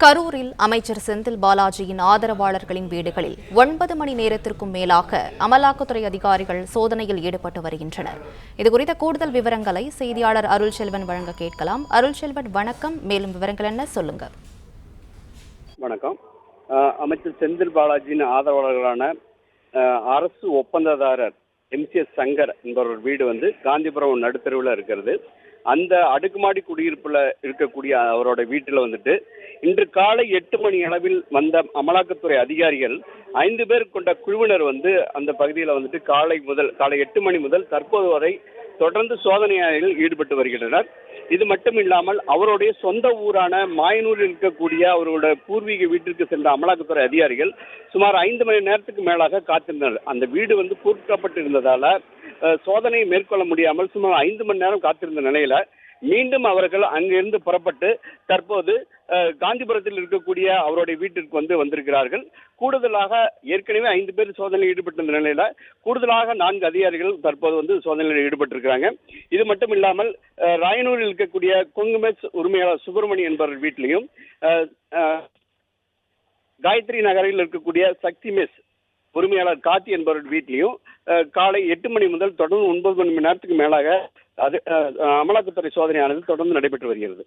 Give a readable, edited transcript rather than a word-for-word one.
கரூரில் அமைச்சர் செந்தில் பாலாஜியின் ஆதரவாளர்களின் வீடுகளில் 9 மணி நேரத்திற்கும் மேலாக அமலாக்கத்துறை அதிகாரிகள் சோதனையில் ஈடுபட்டு வருகின்றனர். இதுகுறித்த கூடுதல் விவரங்களை செய்தியாளர் அருள்செல்வன் வழங்க கேட்கலாம். அருள்செல்வன், வணக்கம். மேலும் விவரங்கள் என்ன, சொல்லுங்க. வணக்கம். அமைச்சர் செந்தில் பாலாஜியின் ஆதரவாளர்களான அரசு ஒப்பந்ததாரர் MCS சங்கர் என்பவர் வீடு காந்திபுரம் நடுத்தருவில் இருக்கிறது. அந்த அடுக்குமாடி குடியிருப்புல இருக்கக்கூடிய அவரோட வீட்டில் இன்று காலை 8 மணி அளவில் வந்த அமலாக்கத்துறை அதிகாரிகள் 5 பேர் கொண்ட குழுவினர் அந்த பகுதியில் காலை 8 மணி முதல் தற்போது வரை தொடர்ந்து சோதனையில் ஈடுபட்டு வருகின்றனர். இது மட்டும் இல்லாமல் அவருடைய சொந்த ஊரான மாயனூரில் இருக்கக்கூடிய அவருடைய பூர்வீக வீட்டிற்கு சென்ற அமலாக்கத்துறை அதிகாரிகள் சுமார் 5 மணி நேரத்துக்கு மேலாக காத்திருந்தனர். அந்த வீடு பூட்டப்பட்டு இருந்ததால சோதனையை மேற்கொள்ள முடியாமல் சுமார் 5 மணி நேரம் காத்திருந்த நிலையில மீண்டும் அவர்கள் அங்கிருந்து புறப்பட்டு தற்போது காந்திபுரத்தில் இருக்கக்கூடிய அவருடைய வீட்டிற்கு வந்திருக்கிறார்கள். கூடுதலாக ஏற்கனவே 5 பேர் சோதனையில் ஈடுபட்டிருந்த நிலையில கூடுதலாக 4 அதிகாரிகள் தற்போது சோதனையில் ஈடுபட்டிருக்கிறாங்க. இது மட்டும் இல்லாமல் ராயனூரில் இருக்கக்கூடிய கொங்குமெஸ் உரிமையாளர் சுப்பிரமணி என்பவர் வீட்டிலையும், காயத்ரி நகரில் இருக்கக்கூடிய சக்தி மெஸ் உரிமையாளர் கார்த்தி என்பவர் வீட்டிலையும் காலை 8 மணி முதல் தொடர்ந்து 9 மணி நேரத்துக்கு மேலாக அமலாக்கத்துறை சோதனையானது தொடர்ந்து நடைபெற்று வருகிறது.